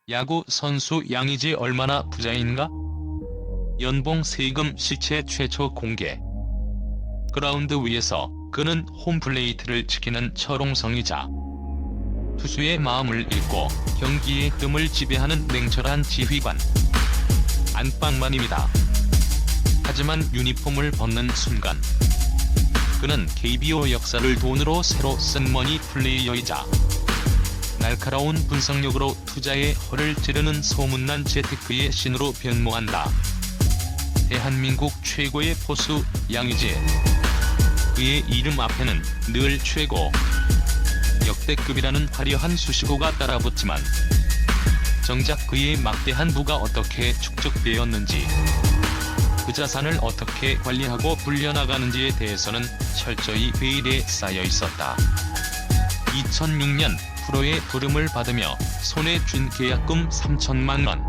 야구 선수 양의지 얼마나 부자인가? 연봉 세금 시체 최초 공개. 그라운드 위에서 그는 홈플레이트를 지키는 철옹성이자 투수의 마음을 읽고 경기의 흐름을 지배하는 냉철한 지휘관. 안방만입니다. 하지만 유니폼을 벗는 순간 그는 KBO 역사를 돈으로 새로 쓴 머니 플레이어이자 날카로운 분석력으로 투자에 허를 찌르는 소문난 재테크의 신으로 변모한다. 대한민국 최고의 포수 양의지. 그의 이름 앞에는 늘 최고, 역대급이라는 화려한 수식어가 따라붙지만 정작 그의 막대한 부가 어떻게 축적되었는지, 그 자산을 어떻게 관리하고 불려나가는지에 대해서는 철저히 베일에 쌓여 있었다. 2006년 프로의 부름을 받으며 손에 쥔 계약금 3천만 원.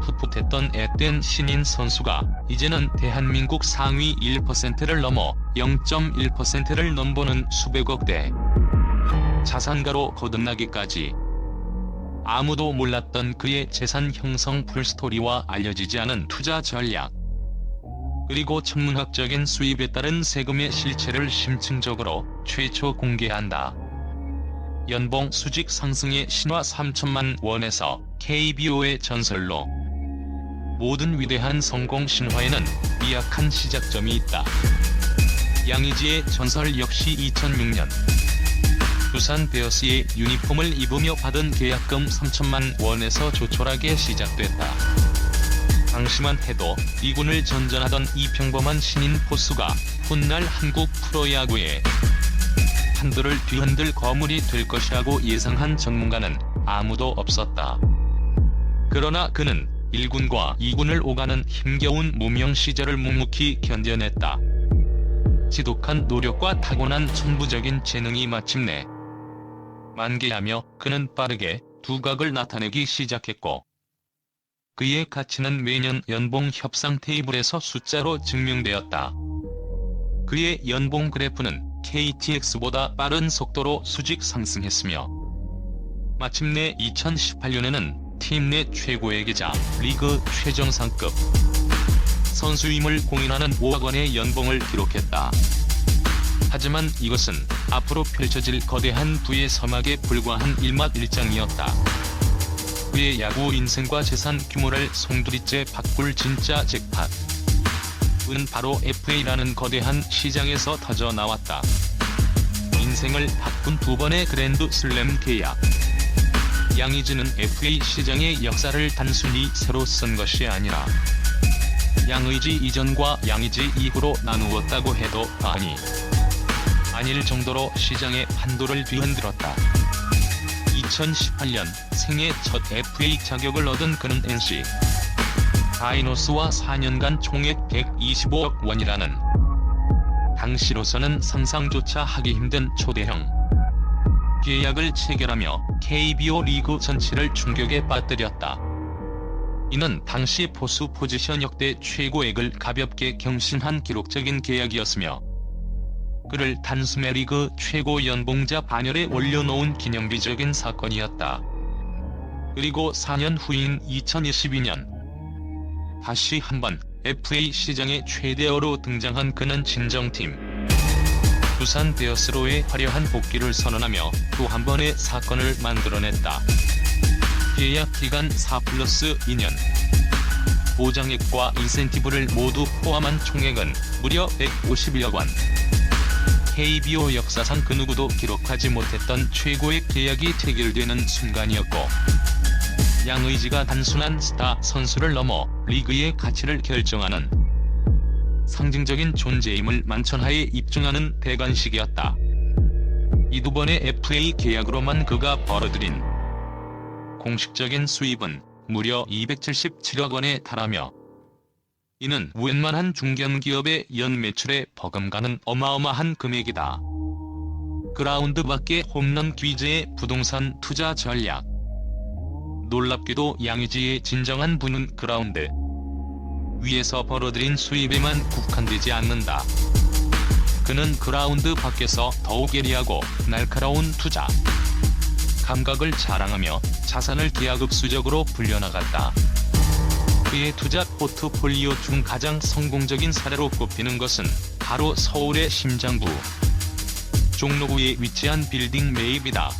풋풋했던 앳된 신인 선수가 이제는 대한민국 상위 1%를 넘어 0.1%를 넘보는 수백억대 자산가로 거듭나기까지. 아무도 몰랐던 그의 재산 형성 풀스토리와 알려지지 않은 투자 전략, 그리고 천문학적인 수입에 따른 세금의 실체를 심층적으로 최초 공개한다. 연봉 수직 상승의 신화 3천만 원에서 KBO의 전설로. 모든 위대한 성공 신화에는 미약한 시작점이 있다. 양의지의 전설 역시 2006년 두산 베어스의 유니폼을 입으며 받은 계약금 3천만 원에서 조촐하게 시작됐다. 당시만 해도 이군을 전전하던 이 평범한 신인 포수가 훗날 한국 프로야구에 판도를 뒤흔들 거물이 될 것이라고 예상한 전문가는 아무도 없었다. 그러나 그는 1군과 2군을 오가는 힘겨운 무명 시절을 묵묵히 견뎌냈다. 지독한 노력과 타고난 천부적인 재능이 마침내 만개하며 그는 빠르게 두각을 나타내기 시작했고, 그의 가치는 매년 연봉 협상 테이블에서 숫자로 증명되었다. 그의 연봉 그래프는 KTX보다 빠른 속도로 수직 상승했으며 마침내 2018년에는 팀 내 최고액이자 리그 최정상급 선수임을 공인하는 5억 원의 연봉을 기록했다. 하지만 이것은 앞으로 펼쳐질 거대한 부의 서막에 불과한 일막일장이었다. 그의 야구 인생과 재산 규모를 송두리째 바꿀 진짜 잭팟은 바로 FA라는 거대한 시장에서 터져 나왔다. 인생을 바꾼 두 번의 그랜드 슬램 계약. 양의지는 FA 시장의 역사를 단순히 새로 쓴 것이 아니라 양의지 이전과 양의지 이후로 나누었다고 해도 과언이 아닐 정도로 시장의 판도를 뒤흔들었다. 2018년 생애 첫 FA 자격을 얻은 그는 NC 다이노스와 4년간 총액 125억 원이라는 당시로서는 상상조차 하기 힘든 초대형 계약을 체결하며 KBO 리그 전체를 충격에 빠뜨렸다. 이는 당시 포수 포지션 역대 최고액을 가볍게 경신한 기록적인 계약이었으며 그를 단숨에 리그 최고 연봉자 반열에 올려놓은 기념비적인 사건이었다. 그리고 4년 후인 2022년 다시 한번 FA 시장의 최대어로 등장한 그는 친정팀 두산 베어스로의 화려한 복귀를 선언하며 또 한 번의 사건을 만들어냈다. 계약 기간 4+2년. 보장액과 인센티브를 모두 포함한 총액은 무려 151억 원. KBO 역사상 그 누구도 기록하지 못했던 최고의 계약이 체결되는 순간이었고, 양의지가 단순한 스타 선수를 넘어 리그의 가치를 결정하는 상징적인 존재임을 만천하에 입증하는 대관식이었다. 이 두 번의 FA 계약으로만 그가 벌어들인 공식적인 수입은 무려 277억 원에 달하며 이는 웬만한 중견기업의 연 매출에 버금가는 어마어마한 금액이다. 그라운드 밖의 홈런 귀재의 부동산 투자 전략. 놀랍게도 양의지의 진정한 부는 그라운드 위에서 벌어들인 수입에만 국한되지 않는다. 그는 그라운드 밖에서 더욱 예리하고 날카로운 투자 감각을 자랑하며 자산을 기하급수적으로 불려나갔다. 그의 투자 포트폴리오 중 가장 성공적인 사례로 꼽히는 것은 바로 서울의 심장부 종로구에 위치한 빌딩 매입이다.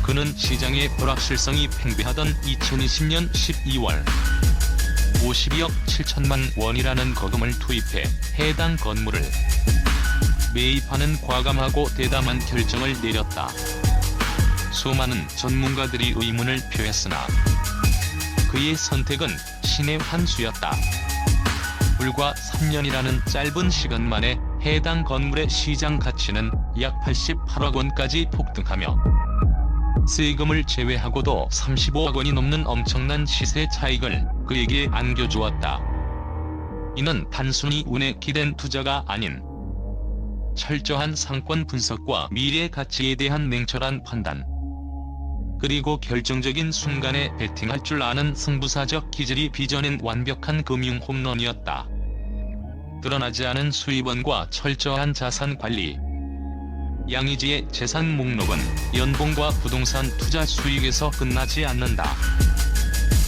그는 시장의 불확실성이 팽배하던 2020년 12월 52억 7천만 원이라는 거금을 투입해 해당 건물을 매입하는 과감하고 대담한 결정을 내렸다. 수많은 전문가들이 의문을 표했으나 그의 선택은 신의 한 수였다. 불과 3년이라는 짧은 시간 만에 해당 건물의 시장 가치는 약 88억 원까지 폭등하며 세금을 제외하고도 35억 원이 넘는 엄청난 시세 차익을 그에게 안겨주었다. 이는 단순히 운에 기댄 투자가 아닌 철저한 상권 분석과 미래 가치에 대한 냉철한 판단, 그리고 결정적인 순간에 베팅할 줄 아는 승부사적 기질이 빚어낸 완벽한 금융 홈런이었다. 드러나지 않은 수입원과 철저한 자산 관리. 양의지의 재산 목록은 연봉과 부동산 투자 수익에서 끝나지 않는다.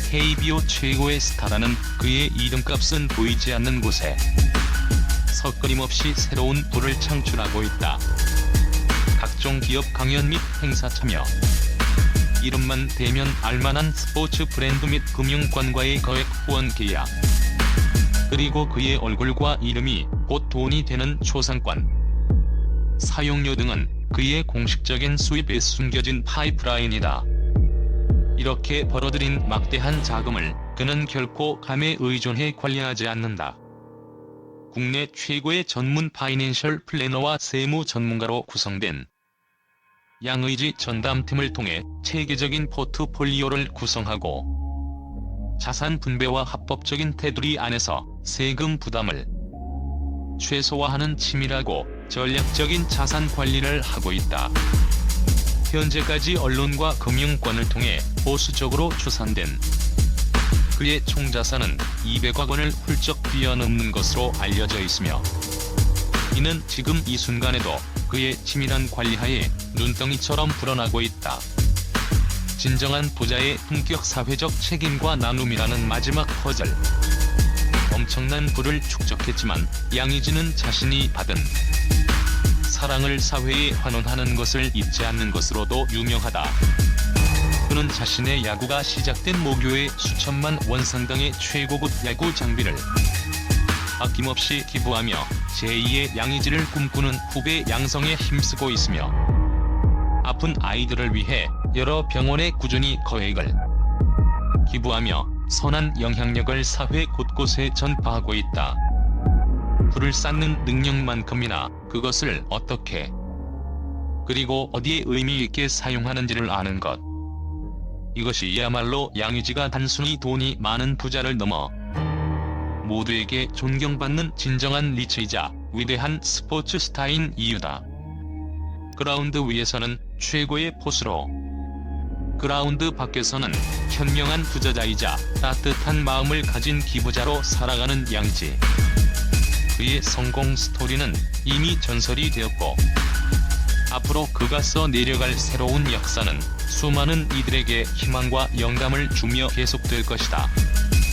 KBO 최고의 스타라는 그의 이름값은 보이지 않는 곳에 섞임없이 새로운 부를 창출하고 있다. 각종 기업 강연 및 행사 참여, 이름만 대면 알만한 스포츠 브랜드 및 금융권과의 거액 후원 계약, 그리고 그의 얼굴과 이름이 곧 돈이 되는 초상권, 사용료 등은 그의 공식적인 수입에 숨겨진 파이프라인이다. 이렇게 벌어들인 막대한 자금을 그는 결코 감에 의존해 관리하지 않는다. 국내 최고의 전문 파이낸셜 플래너와 세무 전문가로 구성된 양의지 전담팀을 통해 체계적인 포트폴리오를 구성하고 자산 분배와 합법적인 테두리 안에서 세금 부담을 최소화하는 치밀하고 전략적인 자산 관리를 하고 있다. 현재까지 언론과 금융권을 통해 보수적으로 추산된 그의 총자산은 200억 원을 훌쩍 뛰어넘는 것으로 알려져 있으며, 이는 지금 이 순간에도 그의 치밀한 관리하에 눈덩이처럼 불어나고 있다. 진정한 부자의 품격, 사회적 책임과 나눔이라는 마지막 퍼즐. 엄청난 부를 축적했지만 양의지는 자신이 받은 사랑을 사회에 환원하는 것을 잊지 않는 것으로도 유명하다. 그는 자신의 야구가 시작된 모교에 수천만 원 상당의 최고급 야구 장비를 아낌없이 기부하며 제2의 양의지를 꿈꾸는 후배 양성에 힘쓰고 있으며, 아픈 아이들을 위해 여러 병원에 꾸준히 거액을 기부하며 선한 영향력을 사회 곳곳에 전파하고 있다. 불을 쌓는 능력만큼이나 그것을 어떻게 그리고 어디에 의미 있게 사용하는지를 아는 것. 이것이야말로 양의지가 단순히 돈이 많은 부자를 넘어 모두에게 존경받는 진정한 리치이자 위대한 스포츠 스타인 이유다. 그라운드 위에서는 최고의 포수로, 그라운드 밖에서는 현명한 투자자이자 따뜻한 마음을 가진 기부자로 살아가는 양의지. 그의 성공 스토리는 이미 전설이 되었고, 앞으로 그가 써 내려갈 새로운 역사는 수많은 이들에게 희망과 영감을 주며 계속될 것이다.